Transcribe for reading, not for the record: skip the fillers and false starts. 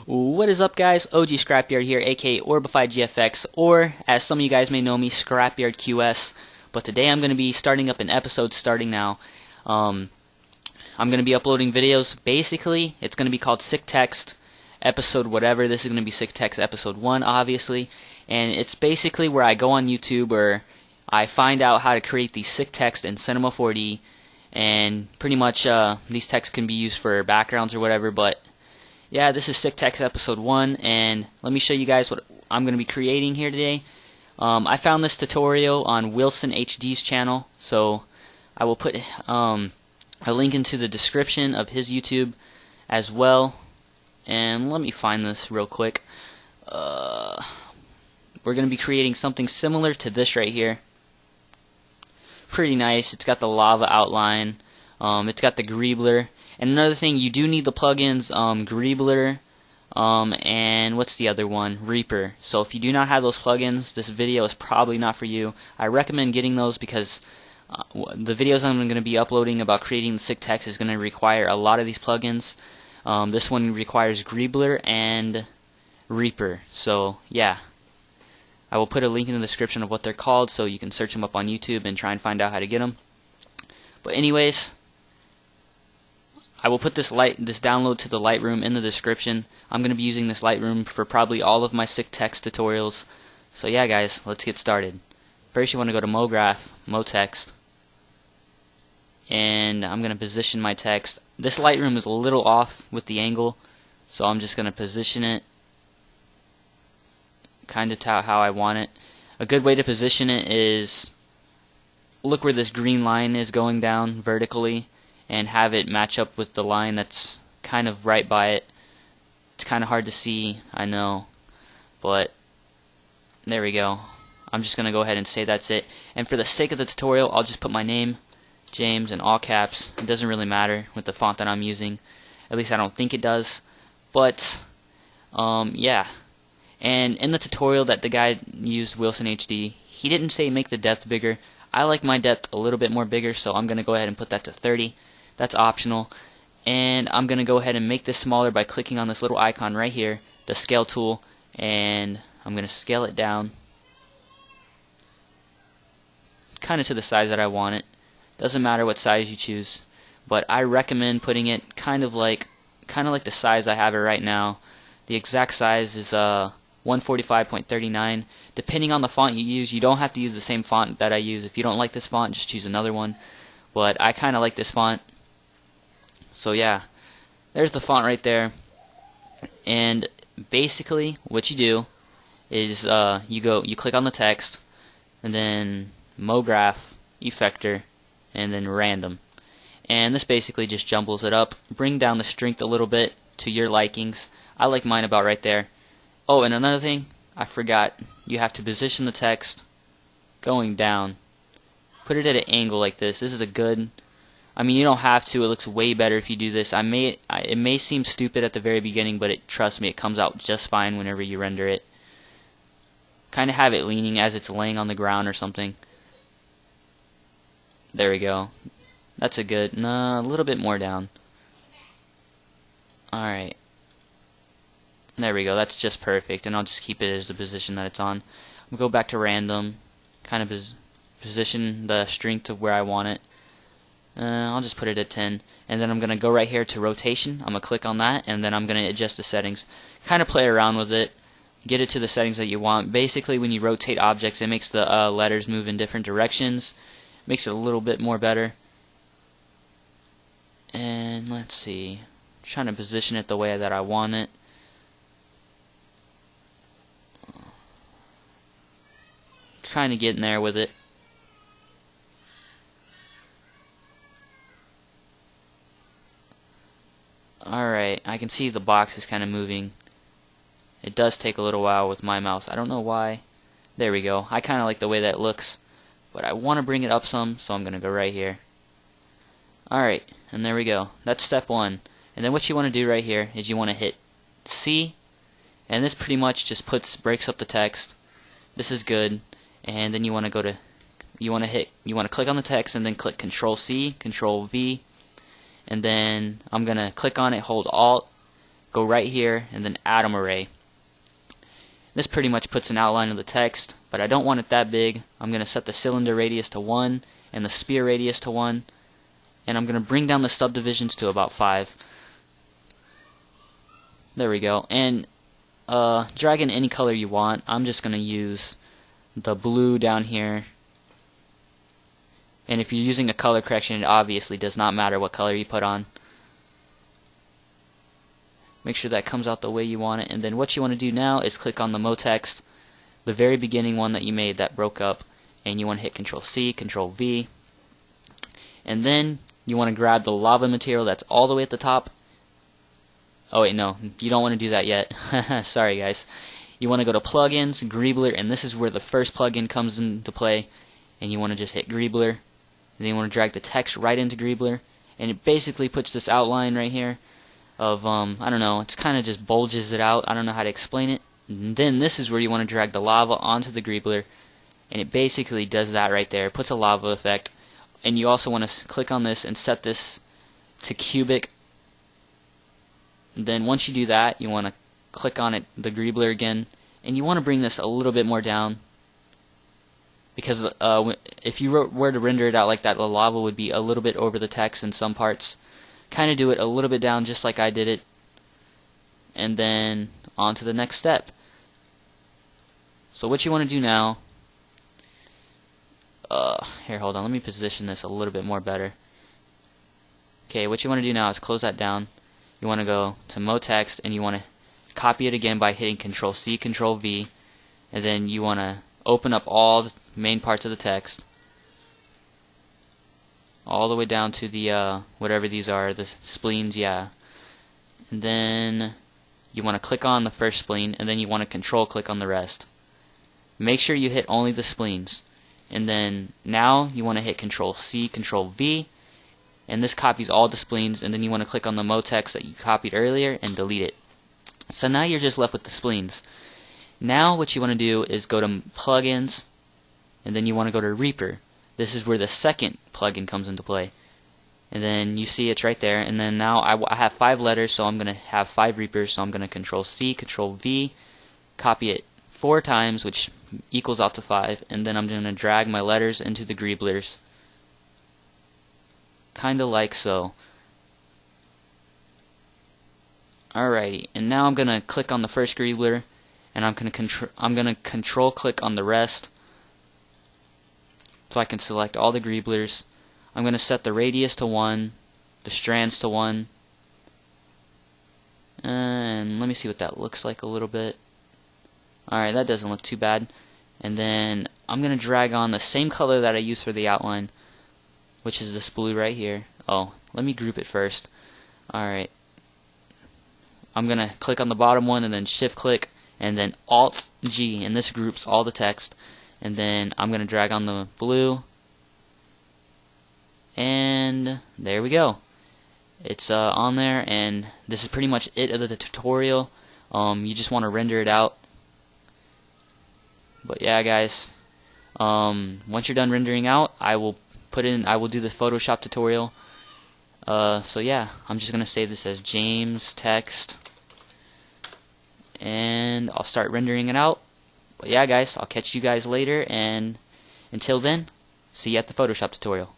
What is up, guys? OG Scrapyard here, aka Orbified GFX, or as some of you guys may know me, Scrapyard QS. But today I'm going to be starting up an episode starting now. I'm going to be uploading videos. Basically, it's going to be called Sick Text episode whatever. This is going to be Sick Text episode 1, obviously. And it's basically where I go on YouTube where I find out how to create these sick text in Cinema 4D. And pretty much these texts can be used for backgrounds or whatever, but yeah, this is Sick Text episode 1, and let me show you guys what I'm going to be creating here today. I found this tutorial on Wilson HD's channel, so I will put a link into the description of his YouTube as well. And let me find this real quick. We're going to be creating something similar to this right here. Pretty nice. It's got the lava outline. It's got the Greebler. And another thing, you do need the plugins Greebler, and what's the other one? Reeper. So if you do not have those plugins, this video is probably not for you. I recommend getting those because the videos I'm going to be uploading about creating the sick text is going to require a lot of these plugins. This one requires Greebler and Reeper. So yeah, I will put a link in the description of what they're called so you can search them up on YouTube and try and find out how to get them. But anyways, I will put this download to the Lightroom in the description. I'm going to be using this Lightroom for probably all of my sick text tutorials. So yeah, guys, let's get started. First, you want to go to MoGraph, MoText, and I'm going to position my text. This Lightroom is a little off with the angle, so I'm just going to position it kind of how I want it. A good way to position it is look where this green line is going down vertically, and have it match up with the line that's kind of right by it. It's kind of hard to see, I know, but there we go. I'm just going to go ahead and say that's it. And for the sake of the tutorial, I'll just put my name, James, in all caps. It doesn't really matter with the font that I'm using. At least I don't think it does. But, yeah. And in the tutorial that the guy used, Wilson HD, he didn't say make the depth bigger. I like my depth a little bit more bigger, so I'm going to go ahead and put that to 30. That's optional. And I'm going to go ahead and make this smaller by clicking on this little icon right here, the scale tool, and I'm going to scale it down kind of to the size that I want it. Doesn't matter what size you choose, but I recommend putting it kind of like the size I have it right now. The exact size is 145.39. Depending on the font you use, you don't have to use the same font that I use. If you don't like this font, just choose another one. But I kind of like this font. So yeah, there's the font right there. And basically what you do is you click on the text, and then MoGraph, Effector, and then Random. And this basically just jumbles it up. Bring down the strength a little bit to your likings. I like mine about right there. Oh, and another thing, I forgot. You have to position the text going down. Put it at an angle like this. This is a good... I mean, you don't have to. It looks way better if you do this. It may seem stupid at the very beginning, but trust me, it comes out just fine whenever you render it. Kind of have it leaning as it's laying on the ground or something. There we go. That's a good... No, a little bit more down. Alright. There we go. That's just perfect. And I'll just keep it as the position that it's on. We'll go back to Random. Kind of position the strength to where I want it. I'll just put it at 10. And then I'm going to go right here to Rotation. I'm going to click on that. And then I'm going to adjust the settings. Kind of play around with it. Get it to the settings that you want. Basically, when you rotate objects, it makes the letters move in different directions. Makes it a little bit more better. And let's see. I'm trying to position it the way that I want it. Trying to get in there with it. Alright, I can see the box is kind of moving. It does take a little while with my mouse. I don't know why. There we go. I kind of like the way that looks. But I want to bring it up some, so I'm going to go right here. Alright, and there we go. That's step 1. And then what you want to do right here is you want to hit C. And this pretty much just breaks up the text. This is good. And then you want to go to... You want to click on the text and then click Control C, Control V, and then I'm gonna click on it, hold Alt, go right here and then atom array. This pretty much puts an outline of the text, but I don't want it that big. I'm going to set the cylinder radius to 1 and the sphere radius to 1, and I'm going to bring down the subdivisions to about 5. There we go. And drag in any color you want. I'm just going to use the blue down here. And if you're using a color correction, it obviously does not matter what color you put on. Make sure that comes out the way you want it. And then what you want to do now is click on the MoText, the very beginning one that you made that broke up. And you want to hit Control C, Control V. And then you want to grab the lava material that's all the way at the top. Oh wait, no, you don't want to do that yet. Sorry guys. You want to go to Plugins, Greebler, and this is where the first plugin comes into play. And you want to just hit Greebler. And then you want to drag the text right into Greebler. And it basically puts this outline right here of, I don't know, it's kind of just bulges it out. I don't know how to explain it. And then this is where you want to drag the lava onto the Greebler. And it basically does that right there. It puts a lava effect. And you also want to click on this and set this to cubic. And then once you do that, you want to click on it, the Greebler again. And you want to bring this a little bit more down. Because if you were to render it out like that, the lava would be a little bit over the text in some parts. Kind of do it a little bit down just like I did it. And then on to the next step. So what you want to do now, here, hold on, let me position this a little bit more better. Okay, what you want to do now is close that down. You want to go to MoText and you want to copy it again by hitting Control C, Control V, and then you want to open up all the main parts of the text all the way down to the whatever these are, the spleens, yeah. And then you want to click on the first spleen and then you want to control click on the rest. Make sure you hit only the spleens. And then now you want to hit Control C, Control V, and this copies all the spleens, and then you want to click on the MoText that you copied earlier and delete it. So now you're just left with the spleens. Now what you want to do is go to Plugins, and then you want to go to Reeper. This is where the second plugin comes into play. And then you see it's right there, and then now I have 5 letters, so I'm going to have 5 Reapers, so I'm going to Control C, Control V, copy it 4 times, which equals out to 5, and then I'm going to drag my letters into the Greeblers. Kinda like so. Alrighty, and now I'm going to click on the first Greebler, and I'm going to control click on the rest, so I can select all the Greeblers. I'm going to set the radius to 1, the strands to 1, and let me see what that looks like a little bit. Alright, that doesn't look too bad. And then I'm going to drag on the same color that I used for the outline, which is this blue right here. Oh, let me group it first. Alright. I'm going to click on the bottom one and then shift click and then Alt G, and this groups all the text. And then I'm going to drag on the blue. And there we go. It's on there, and this is pretty much it of the tutorial. You just want to render it out. But yeah, guys, once you're done rendering out, I will do the Photoshop tutorial. So yeah, I'm just gonna save this as James text, and I'll start rendering it out. But yeah, guys, I'll catch you guys later, and until then, see you at the Photoshop tutorial.